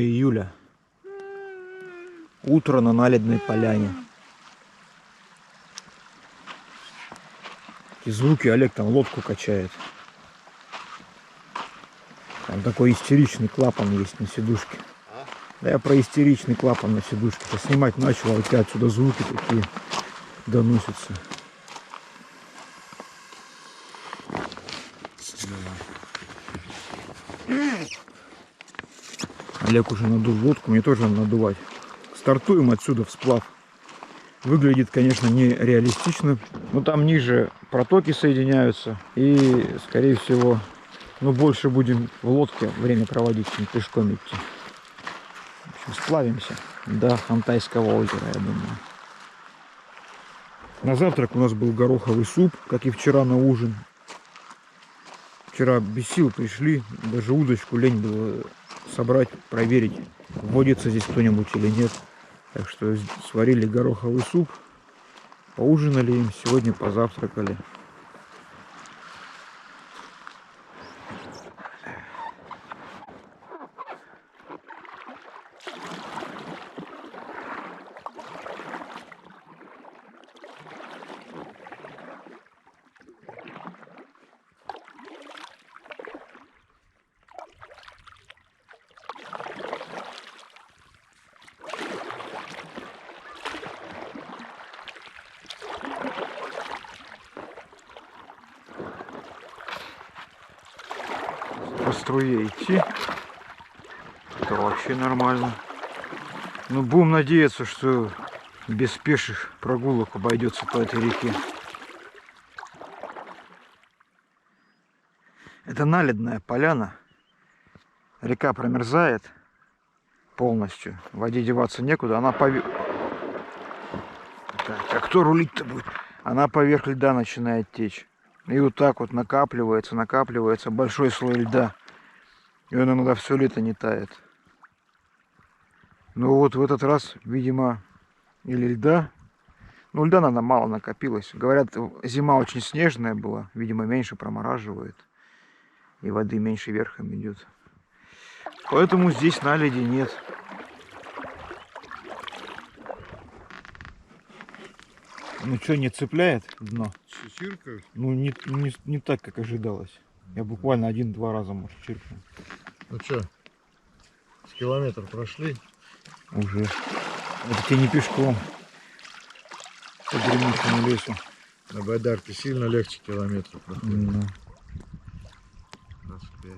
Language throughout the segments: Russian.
июля. Утро на Наледной поляне. И звуки, Олег там лодку качает. Там такой истеричный клапан есть на сидушке. Да я про истеричный клапан на сидушке. Я снимать начал, а у тебя отсюда звуки такие доносятся. Олег уже надул лодку, мне тоже надо надувать. Стартуем отсюда в сплав. Выглядит, конечно, нереалистично, но там ниже протоки соединяются. И, скорее всего, больше будем в лодке время проводить, чем пешком идти. В общем, сплавимся до Хантайского озера, я думаю. На завтрак у нас был гороховый суп, как и вчера на ужин. Вчера без сил пришли, даже удочку лень было собрать, проверить, водится здесь кто-нибудь или нет. Так что сварили гороховый суп, поужинали им, сегодня позавтракали. По струе идти, это вообще нормально. Но будем надеяться, что без пеших прогулок обойдется по этой реке. Это Наледная поляна. Река промерзает полностью, в воде деваться некуда. Она поверх... Так, а кто рулить-то будет? Она поверх льда начинает течь. И вот так вот накапливается большой слой льда. И он иногда все лето не тает. Но вот в этот раз, видимо, или льда. Льда, наверное, мало накопилось. Говорят, зима очень снежная была. Видимо, меньше промораживает. И воды меньше верхом идет. Поэтому здесь наледи нет. Ну что, не цепляет дно? Чиркают? Ну, не так, как ожидалось. Я буквально 1-2 раза, может, чиркнул. Ну что, с километр прошли? Уже. Это тебе не пешком. По гремучему лесу. На байдарке сильно легче километра проходит. Да. Раз в 5.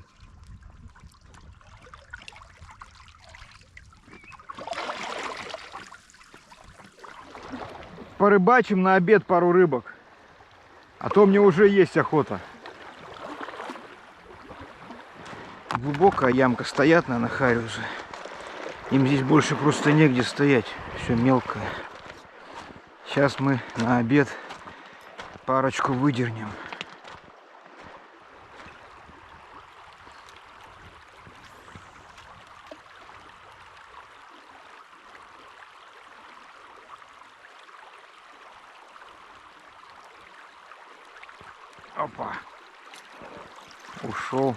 Порыбачим на обед пару рыбок. А то мне уже есть охота. Глубокая ямка, стоят на хариусы. Им здесь больше просто негде стоять. Все мелкое. Сейчас мы на обед парочку выдернем. Опа. Ушел.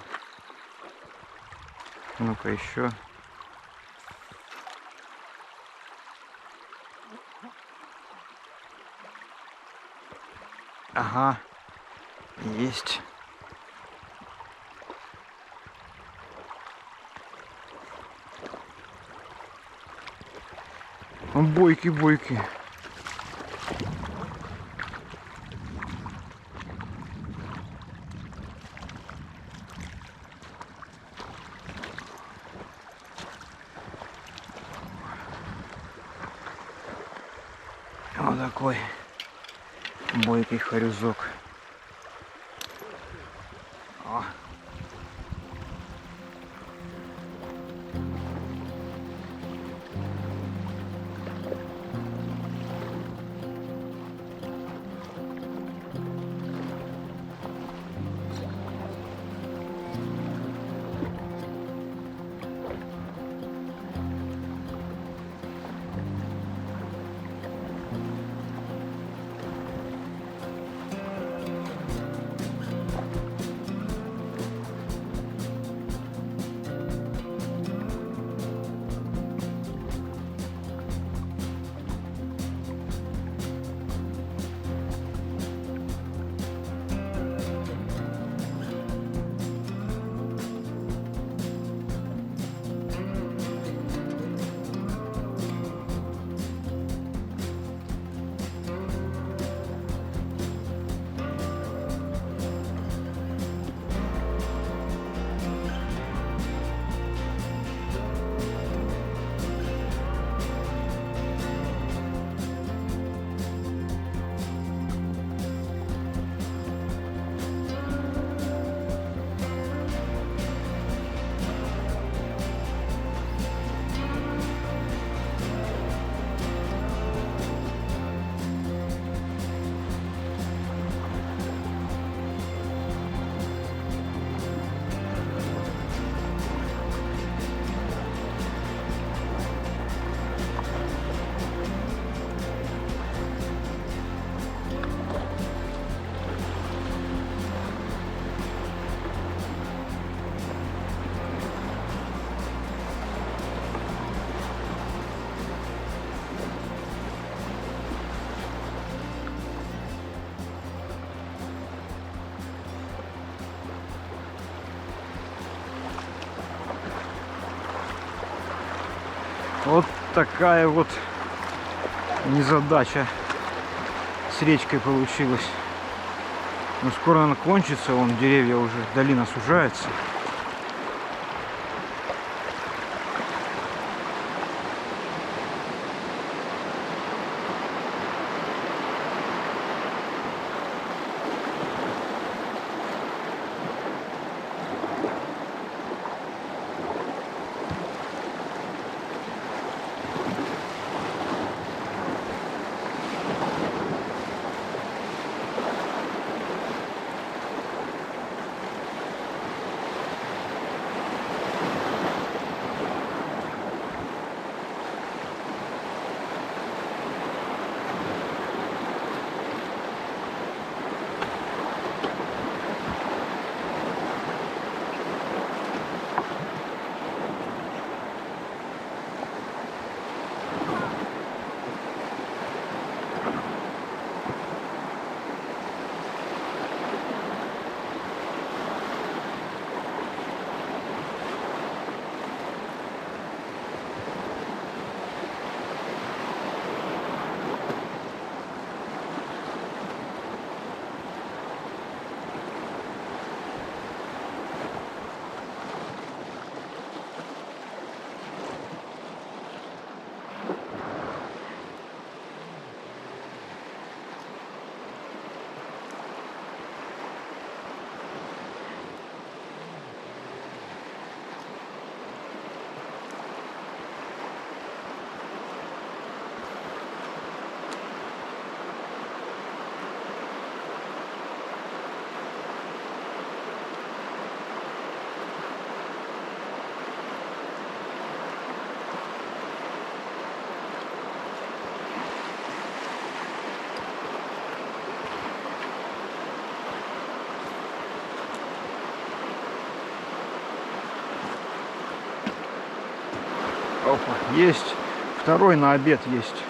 Ну-ка еще. Ага. Есть. Он бойкий. Вот такой бойкий хорюзок. О. Вот такая вот незадача с речкой получилась. Но скоро она кончится, вон деревья уже, долина сужается. Опа, есть. Второй на обед есть.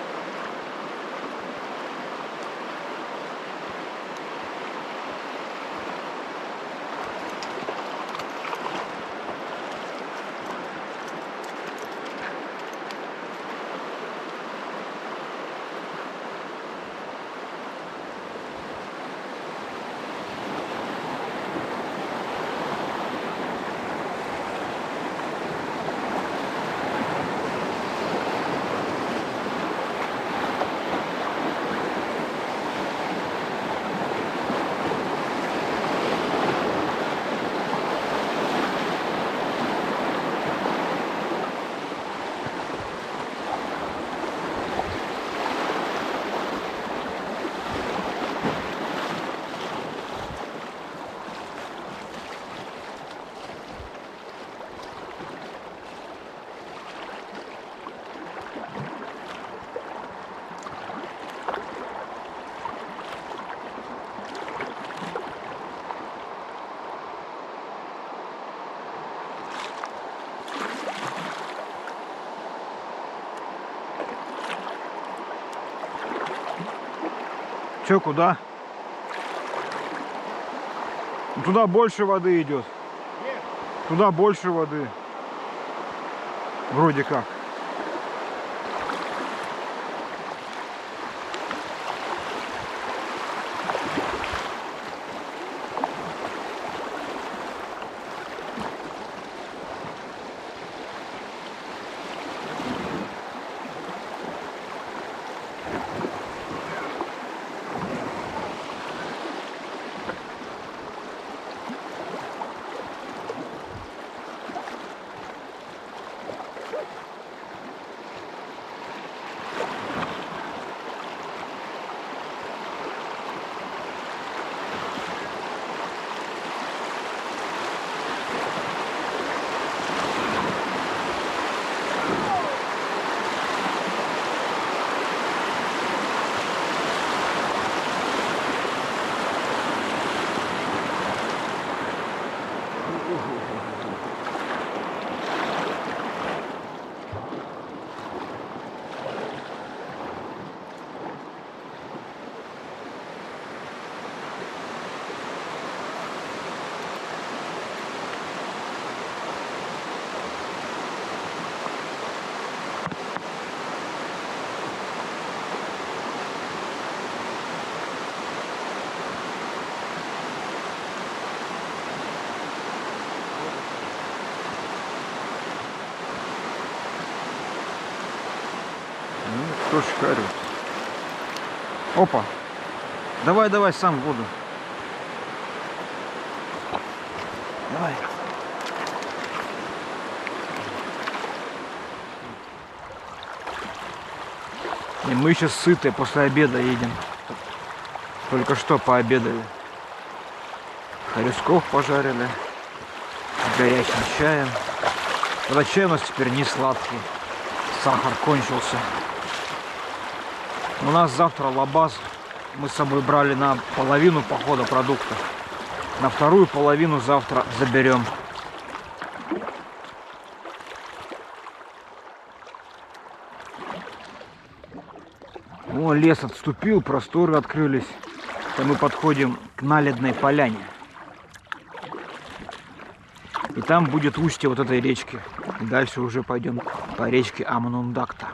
Че, куда? Туда больше воды идет. Нет. Туда больше воды. Вроде как. хорошо шикарит. Опа. Давай, давай сам в воду. Давай. И мы сейчас сытые, после обеда едем. Только что пообедали. Хорюсков пожарили. С горячим чаем. Правда, чай у нас теперь не сладкий. Сахар кончился. У нас завтра лабаз. Мы с собой брали на половину похода продуктов. На вторую половину завтра заберем. О, лес отступил, просторы открылись. И мы подходим к Наледной поляне. И там будет устье вот этой речки. И дальше уже пойдем по речке Амнундакта.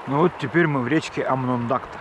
Ну вот теперь мы в речке Амнундакта.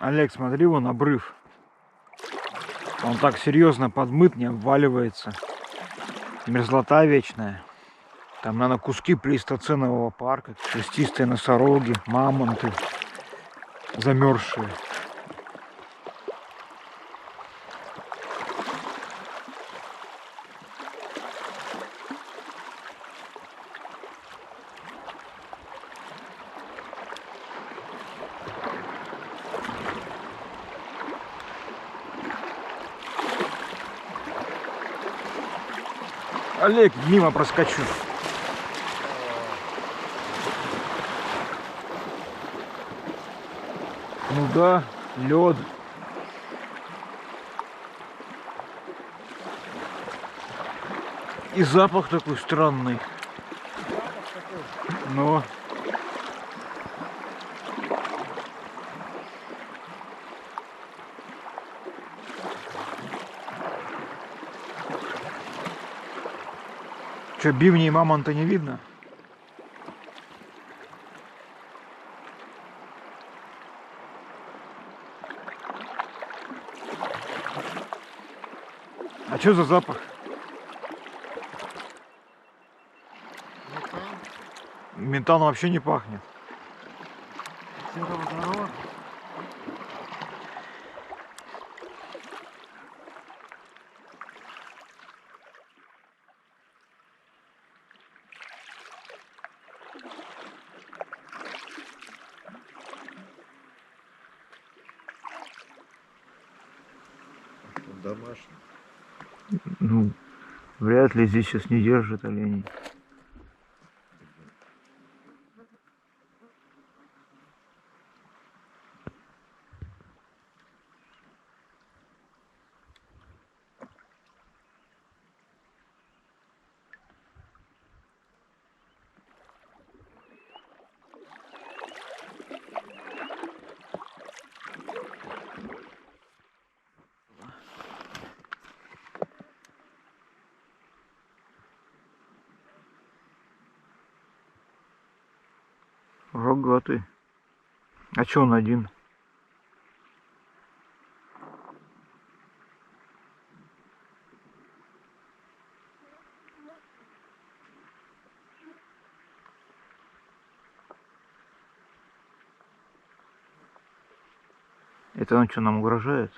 Олег, смотри, вон обрыв. Он так серьезно подмыт, не обваливается. Мерзлота вечная. Там, наверное, куски плейстоценового парка, шерстистые носороги, мамонты, замерзшие. Олег, мимо проскочу. Ну да, лед. И запах такой странный. Но Что, бивни и мамонта не видно? А что за запах? Метан вообще не пахнет. Сероводород. Домашний. Ну, вряд ли здесь сейчас не держат оленей. Рогатый. А чё он один? Это он что, нам угрожает?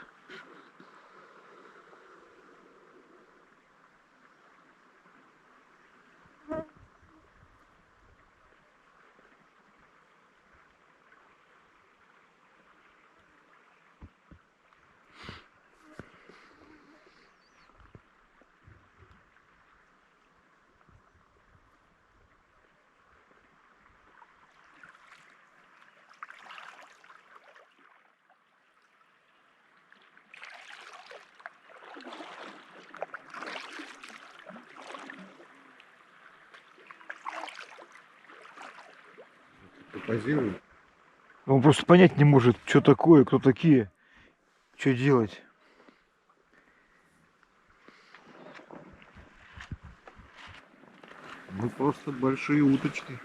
Позирует. Он просто понять не может, что такое, кто такие, что делать. Мы просто большие уточки.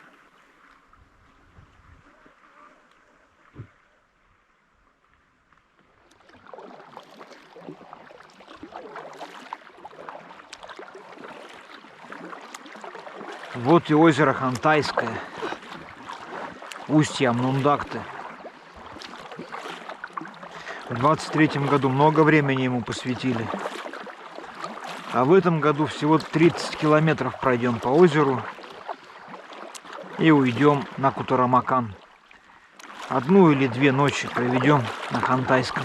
Вот и озеро Хантайское, устье Амнундакты. В 23-м году много времени ему посвятили. А в этом году всего 30 километров пройдем по озеру и уйдем на Кутарамакан. 1 или 2 ночи проведем на Хантайском.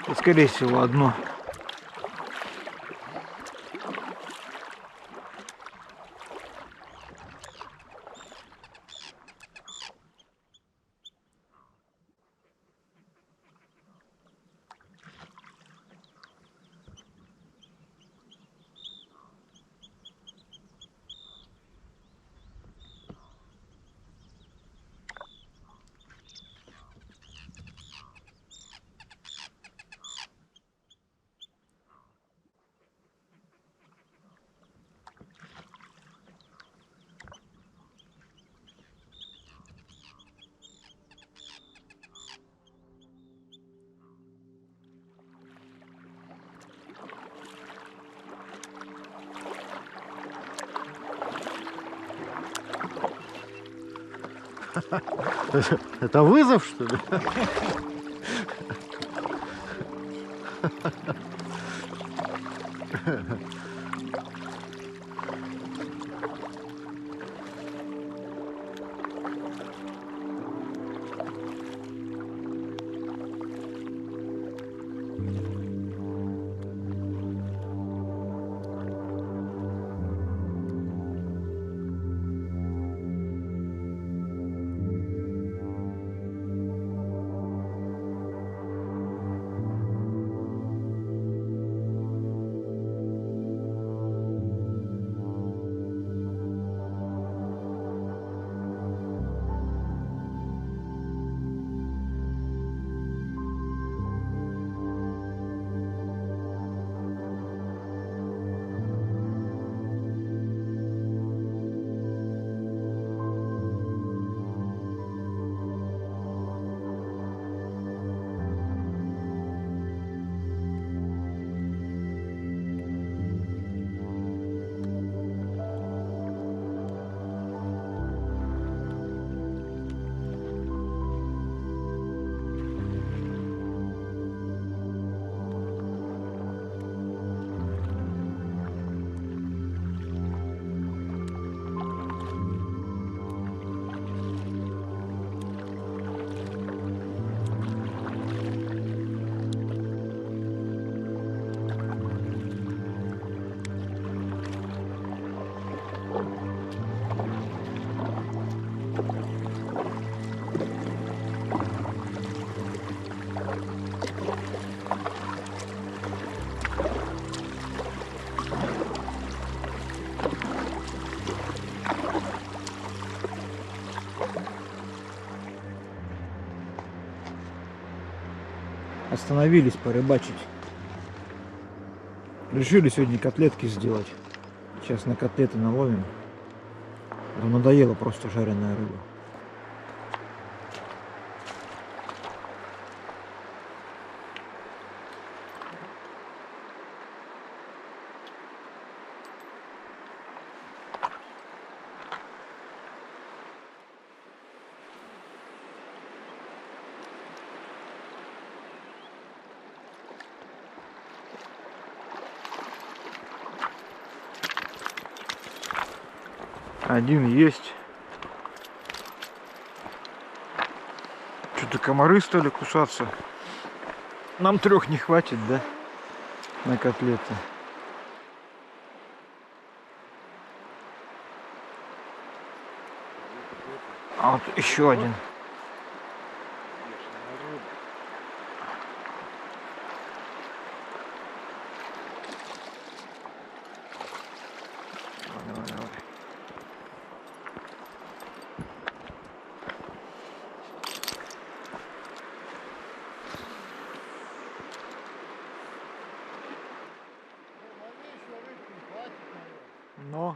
И, скорее всего, 1. Это вызов, что ли? Остановились порыбачить. Решили сегодня котлетки сделать. Сейчас на котлеты наловим. А то надоела просто жареная рыба. Один есть. Что-то комары стали кусаться. Нам 3 не хватит, да? На котлеты. А вот еще один. Давай, давай. Но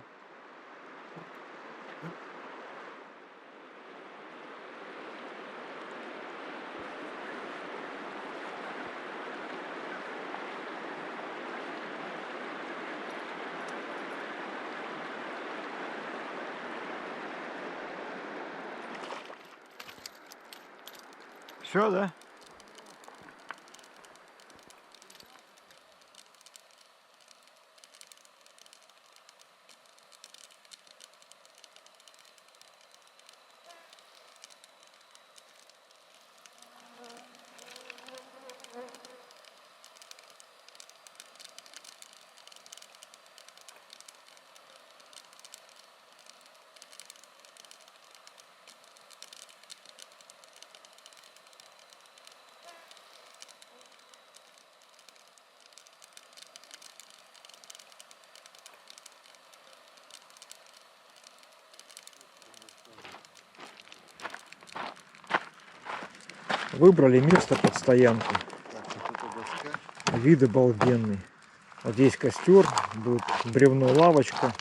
все, да? Выбрали место под стоянку. Вид обалденный. Вот здесь костер, будет бревно, лавочка.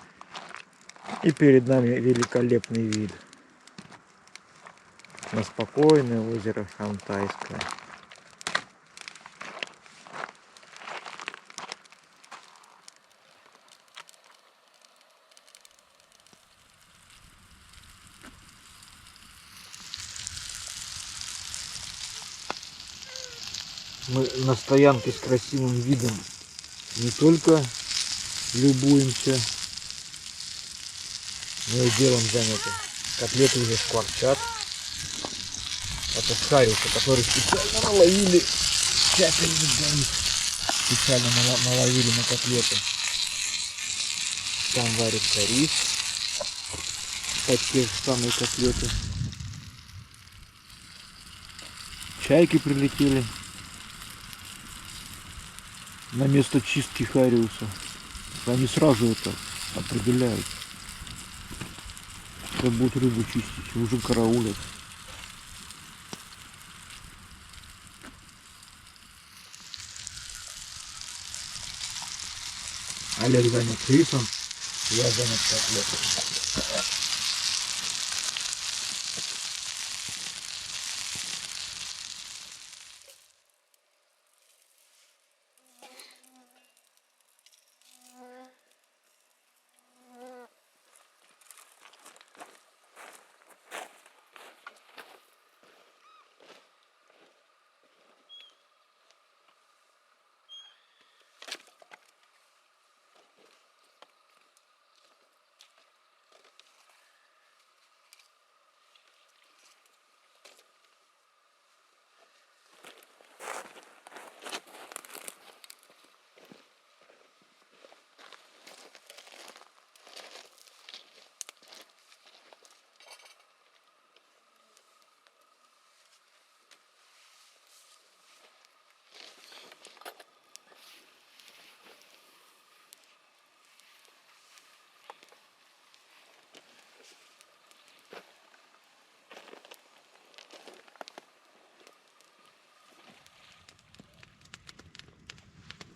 И перед нами великолепный вид на спокойное озеро Хантайское. Мы на стоянке с красивым видом не только любуемся, но и делом заняты. Котлеты уже скворчат. Это шарики, которые специально наловили. Специально наловили на котлеты. Там варится рис. Под те же самые котлеты. Чайки прилетели на место чистки хариуса. Они сразу это определяют, что будут рыбу чистить, уже караулят. Олег занят рисом, я занят котлетой.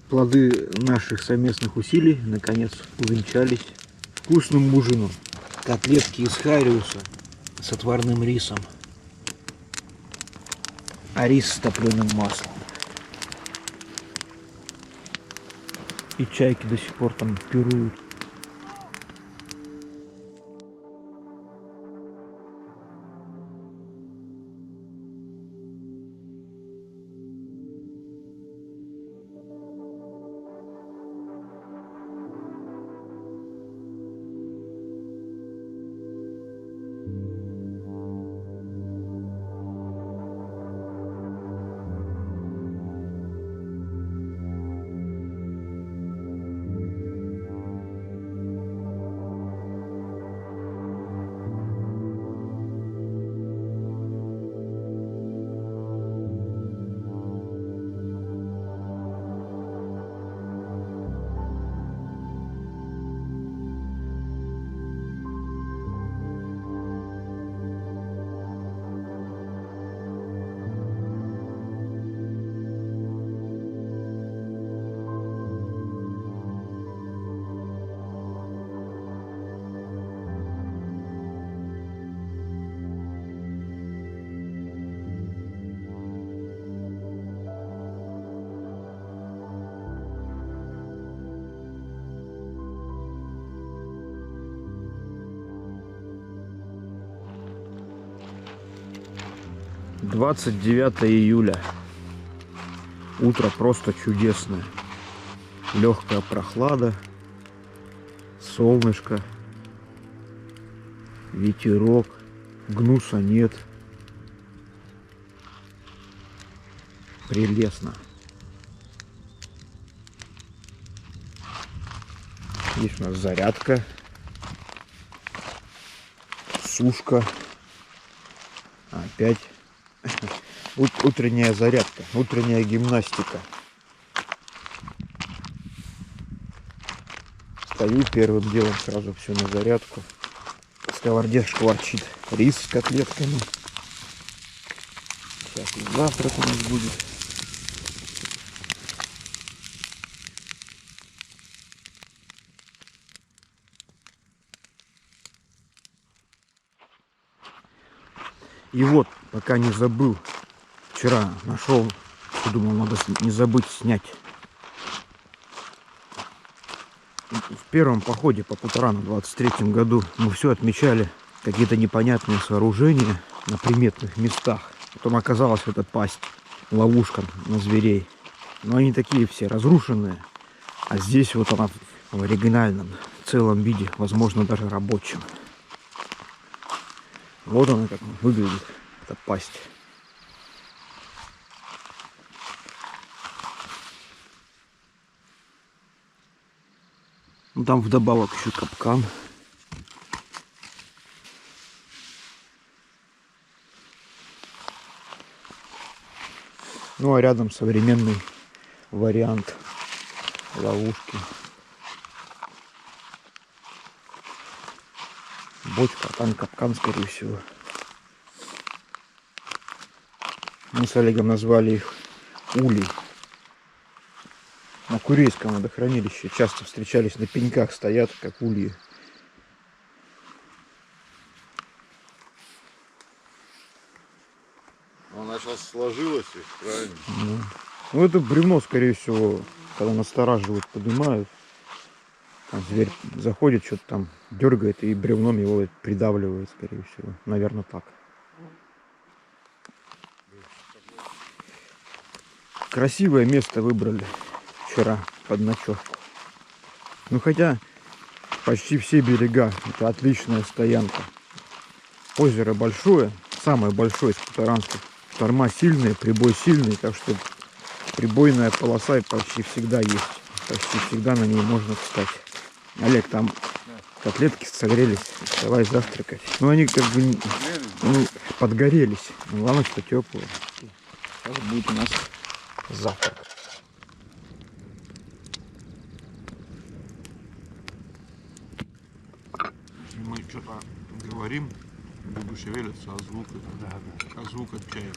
Плоды наших совместных усилий наконец увенчались вкусным ужином. Котлетки из хариуса с отварным рисом. А рис с топленым маслом. И чайки до сих пор там пируют. — 29 июля. Утро просто чудесное. Легкая прохлада, солнышко, ветерок, гнуса нет. Прелестно. Здесь у нас зарядка, сушка. Опять утренняя зарядка, утренняя гимнастика. Стою первым делом, сразу все на зарядку. В сковороде шкварчит рис с котлетками. Сейчас и завтрак у нас будет. И вот, пока не забыл, вчера нашел, думал, надо не забыть снять. В первом походе по Путарану в 23-м году мы все отмечали какие-то непонятные сооружения на приметных местах. Потом оказалось, это пасть, ловушка на зверей. Но они такие все разрушенные. А здесь вот она в оригинальном, целом виде, возможно, даже рабочем. Вот она как выглядит, эта пасть. Ну, там вдобавок еще капкан. Ну а рядом современный вариант ловушки. Бочка, а там капкан, скорее всего. Мы с Олегом назвали их улей. На Курейском водохранилище часто встречались, на пеньках стоят, как ульи. Она сейчас сложилась их, правильно? Да. Ну это бревно, скорее всего, когда настораживают, поднимают. Там зверь заходит, что-то там дергает, и бревном его придавливает, скорее всего. Наверное, так. Красивое место выбрали вчера под ночевку. Ну хотя почти все берега это отличная стоянка. Озеро большое, самое большое из путаранских. Шторма сильные, прибой сильный, так что прибойная полоса почти всегда есть. Почти всегда на ней можно встать. Олег, там котлетки согрелись, давай завтракать. Ну они как бы подгорелись. Но главное, что теплые. Сейчас будет у нас завтрак. Мы что-то говорим, губы шевелятся, а звук это, а звук от чая.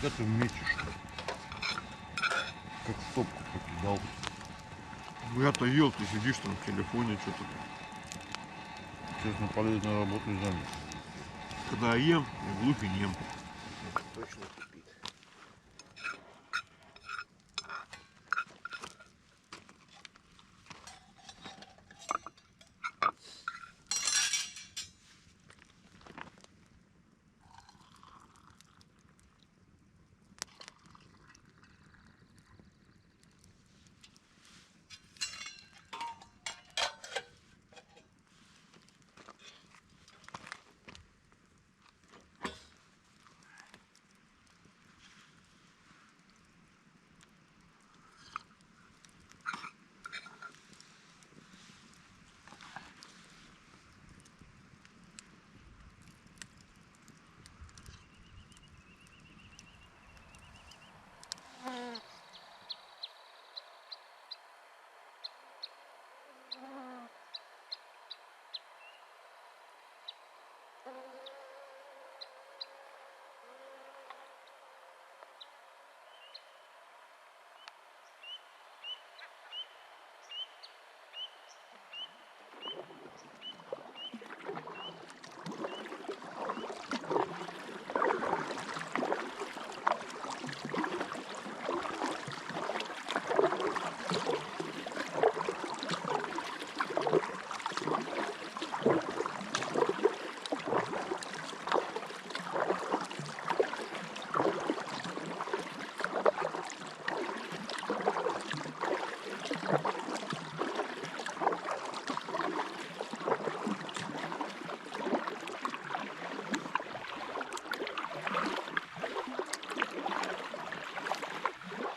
Что ты метишь? Как в топку покидал. Ну я-то ел, ты сидишь там в телефоне, что-то. Сейчас на полезную работу занят. Когда я ем, я глух и нем. Точно кипит.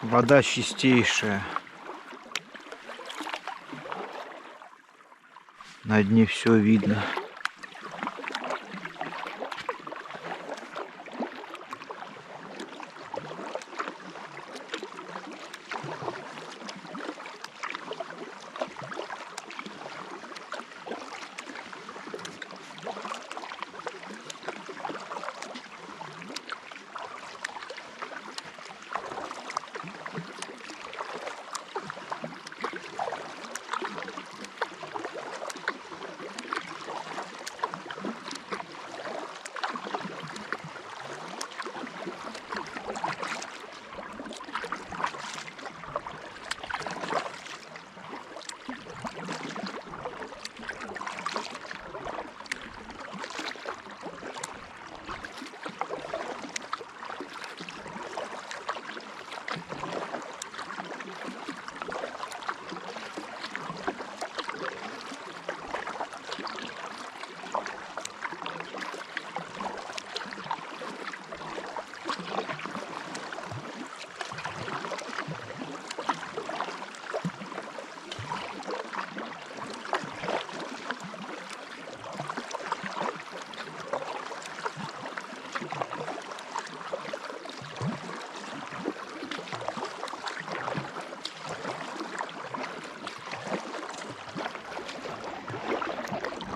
Вода чистейшая. На дне все видно.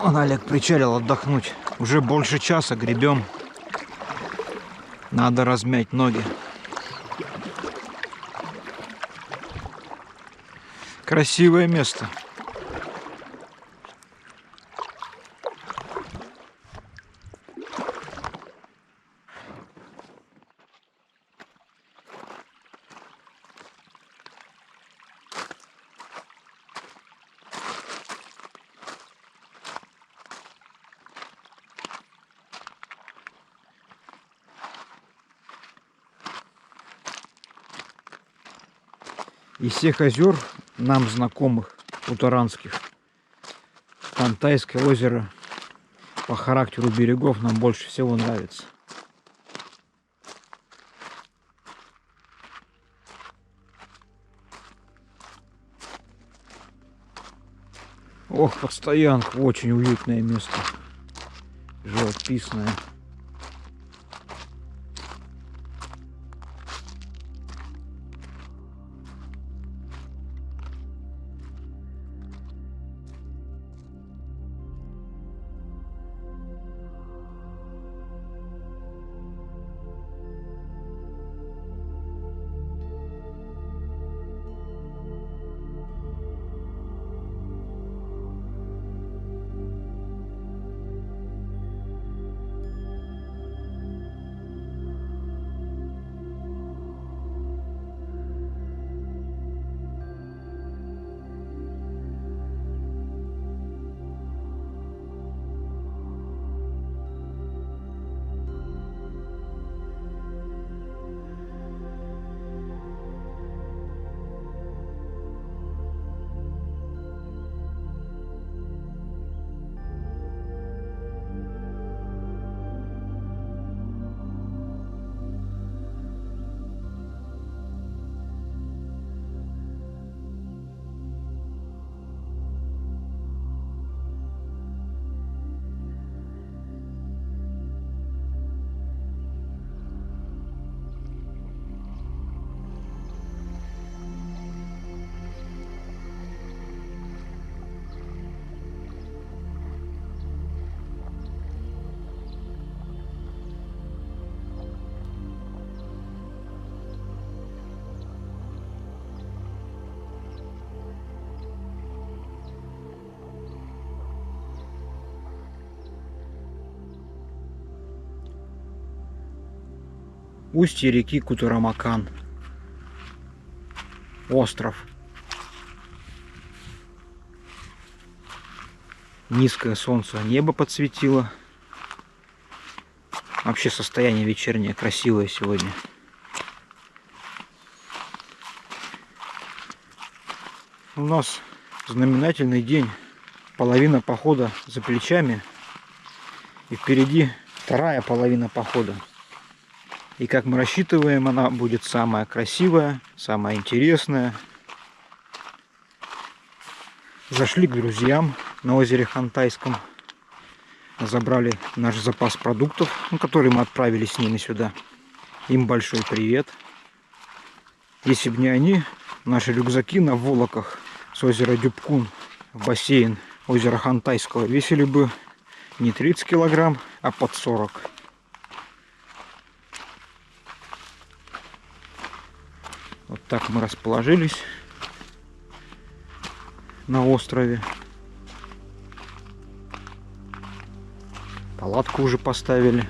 Он, Олег, причалил отдохнуть. Уже больше часа гребем. Надо размять ноги. Красивое место. Из всех озер, нам знакомых, утаранских, Тантайское озеро по характеру берегов нам больше всего нравится. Ох, подстоянка, очень уютное место, живописное. Устье реки Кутурамакан. Остров. Низкое солнце небо подсветило. Вообще состояние вечернее красивое сегодня. У нас знаменательный день. Половина похода за плечами. И впереди вторая половина похода. И как мы рассчитываем, она будет самая красивая, самая интересная. Зашли к друзьям на озере Хантайском. Забрали наш запас продуктов, который мы отправили с ними сюда. Им большой привет. Если бы не они, наши рюкзаки на волоках с озера Дюбкун в бассейн озера Хантайского весили бы не 30 килограмм, а под 40. Вот так мы расположились на острове. Палатку уже поставили.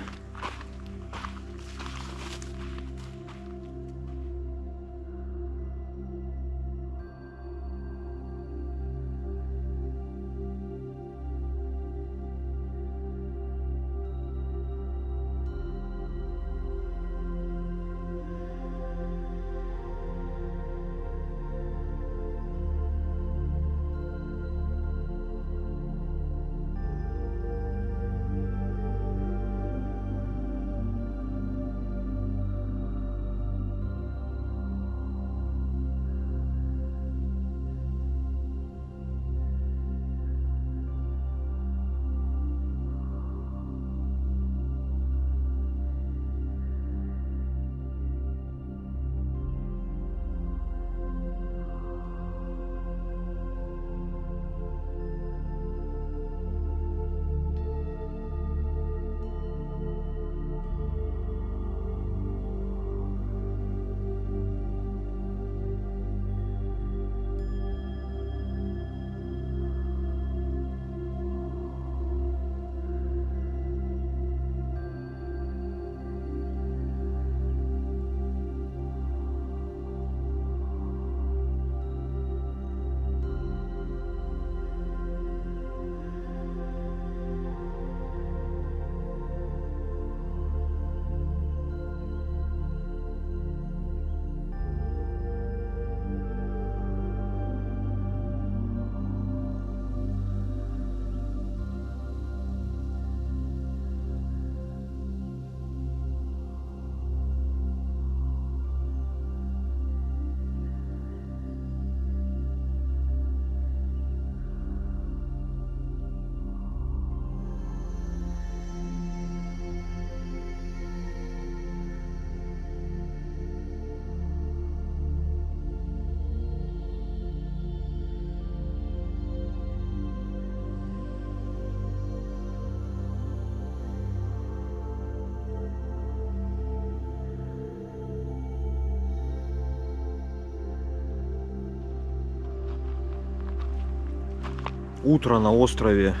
Утро на острове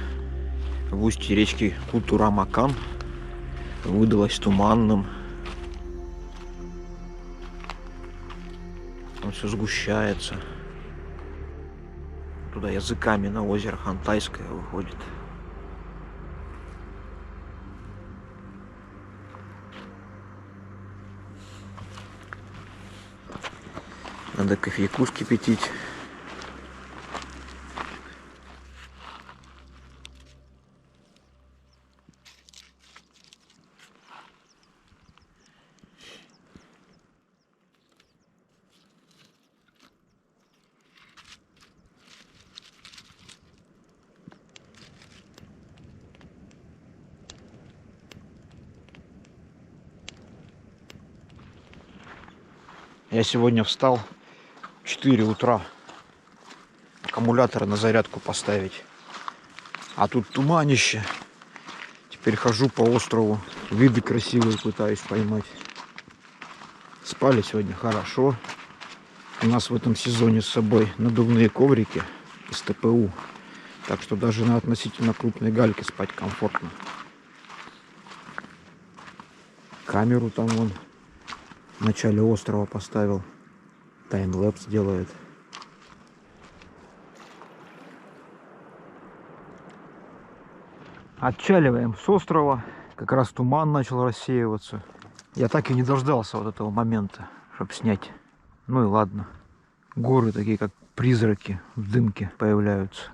в устье речки Кутурамакан выдалось туманным. Он все сгущается. Туда языками на озеро Хантайское выходит. Надо кофейку вскипятить. Я сегодня встал в 4 утра. Аккумулятор на зарядку поставить. А тут туманище. Теперь хожу по острову. Виды красивые пытаюсь поймать. Спали сегодня хорошо. У нас в этом сезоне с собой надувные коврики из ТПУ. Так что даже на относительно крупной гальке спать комфортно. Камеру там вон В начале острова поставил. Таймлэпс делает. Отчаливаем с острова. Как раз туман начал рассеиваться. Я так и не дождался вот этого момента, чтобы снять. Ну и ладно. Горы такие, как призраки в дымке появляются.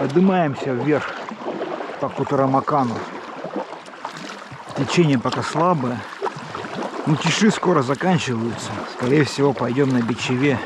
Поднимаемся вверх по Кутарамакану. Течение пока слабое. Но тиши скоро заканчиваются. Скорее всего, пойдем на Бичеве.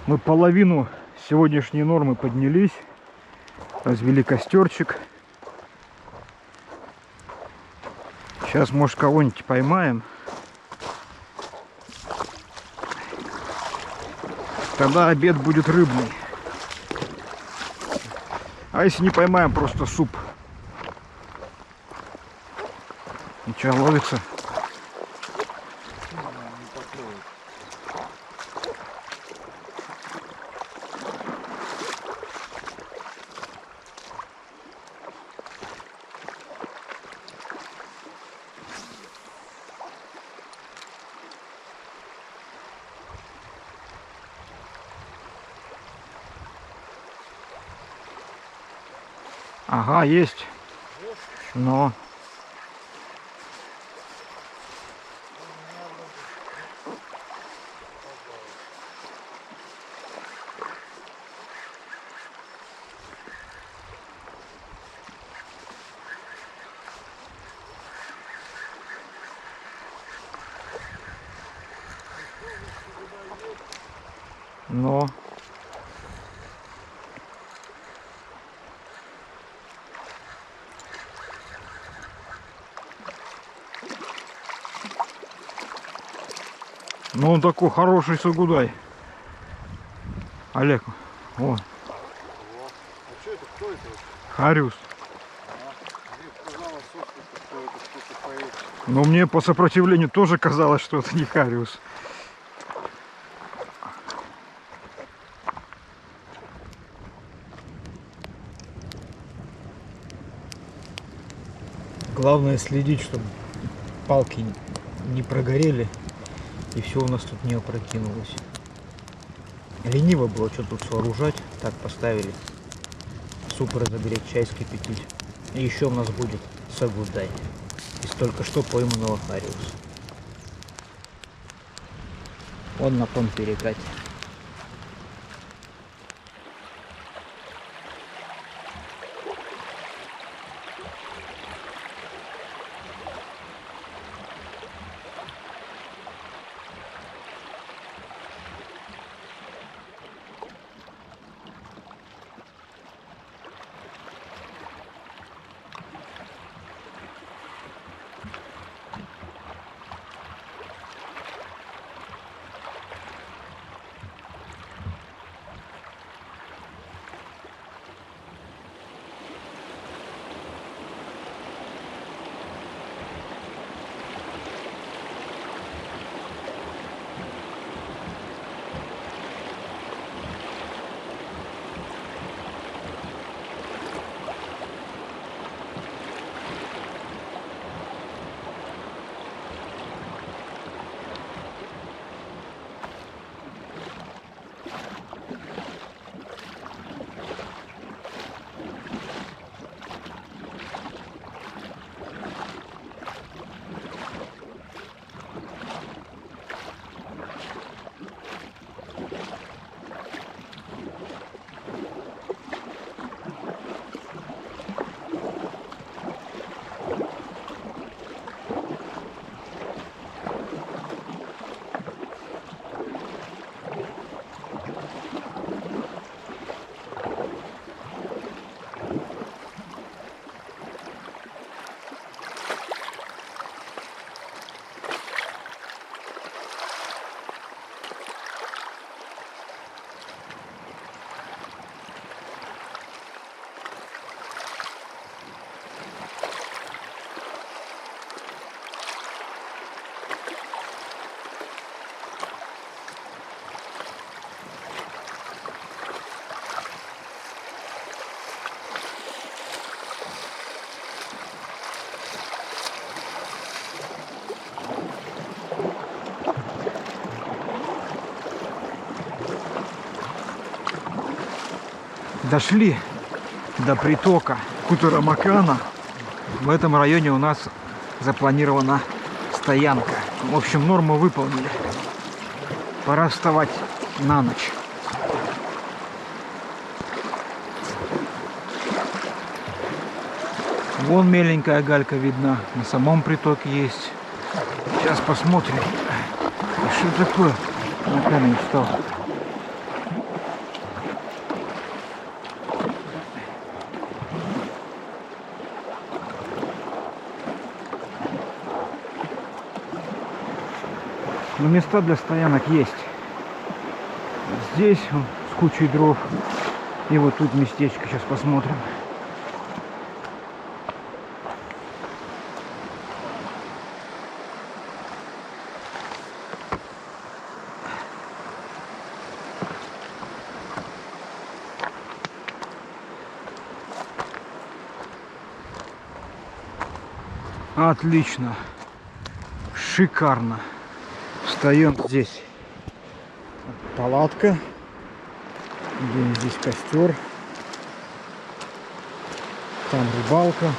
Мы половину сегодняшней нормы поднялись, развели костерчик. Сейчас, может, кого-нибудь поймаем. Тогда обед будет рыбный. А если не поймаем, просто суп. Ничего, ловится. Ага, есть. Но Ну он такой хороший сугудай. Олег, о, А что это? Кто это? хариус. Мне показалось, что это что-то поэт. Но мне по сопротивлению тоже казалось, что это не хариус. Главное следить, чтобы палки не прогорели и все у нас тут не опрокинулось. Лениво было что тут сооружать. Так, поставили. Суп разогреть, чай скипятить. И еще у нас будет сагудай из только что пойманного хариуса. Он на том перекате. Дошли до притока Кутурамакана. В этом районе у нас запланирована стоянка. В общем, норму выполнили. Пора вставать на ночь. Вон меленькая галька видна. На самом притоке есть. Сейчас посмотрим. Что такое? На камень встал. Но места для стоянок есть. Здесь с кучей дров. И вот тут местечко. Сейчас посмотрим. Отлично. Шикарно. Встаем здесь. Палатка. Здесь костер. Там рыбалка.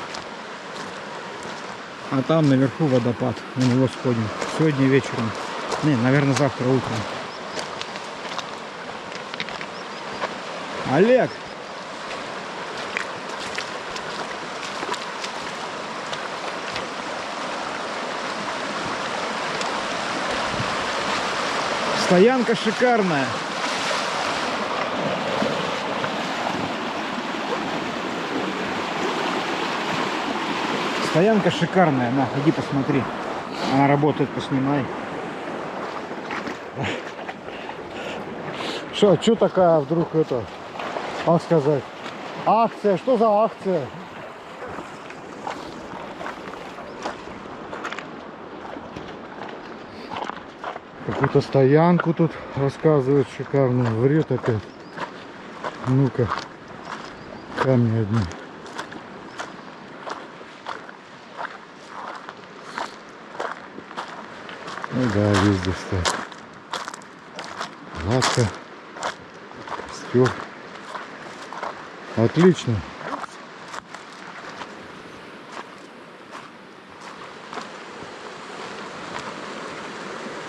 А там наверху водопад. На него сходим. Сегодня вечером. Не, наверное, завтра утром. Олег! Стоянка шикарная. Стоянка шикарная. На, иди посмотри. Она работает, поснимай. Что такая вдруг это, как сказать, акция? Что за акция? Какую-то стоянку тут рассказывают шикарную. Врет опять. Ну-ка, камни одни. Ну да, везде стоят. Лапка. Костер. Отлично.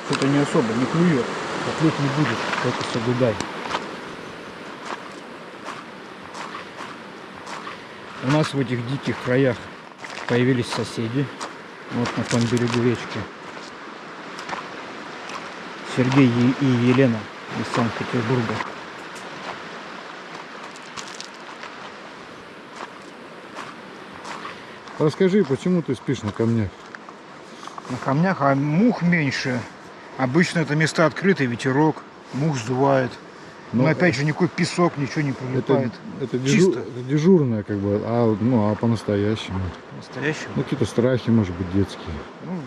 Что-то не особо, не клюет. Поклёв не будет, только соблюдай. У нас в этих диких краях появились соседи. Вот на том берегу речки. Сергей и Елена из Санкт-Петербурга. Расскажи, почему ты спишь на камнях? На камнях, а мух меньше. Обычно это места открытые, ветерок, мух сдувает. Но опять же никакой песок, ничего не прилипает. Это Чисто. дежурное, как бы, а по-настоящему. Настоящего. Ну, какие-то страхи, может быть, детские. Ну,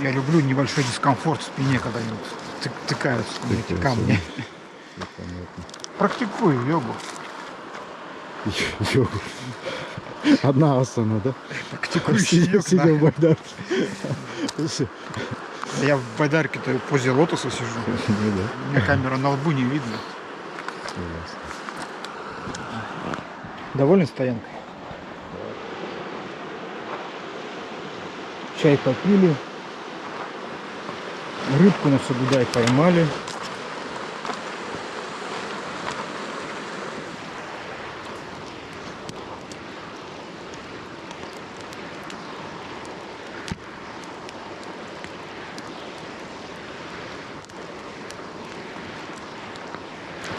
я люблю небольшой дискомфорт в спине, когда они вот тыкаются в эти камни. Понятно. Практикую йогу. Йогу. Одна асана, да? Практикую Сидя йогу. в байдарке. Я в байдарке-то в позе лотоса сижу. Ну да. У меня камера на лбу не видно. Доволен стоянкой? Чай попили. Рыбку на Сагудай поймали.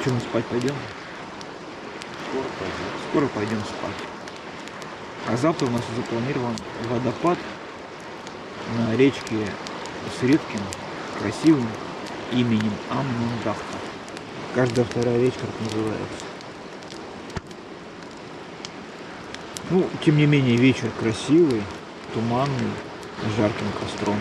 Что, мы спать пойдем? Скоро пойдем спать. А завтра у нас запланирован водопад на речке Средкин, красивым именем Аммундахта. Каждая вторая речка так называется. Ну, тем не менее, вечер красивый, туманный, с жарким костром.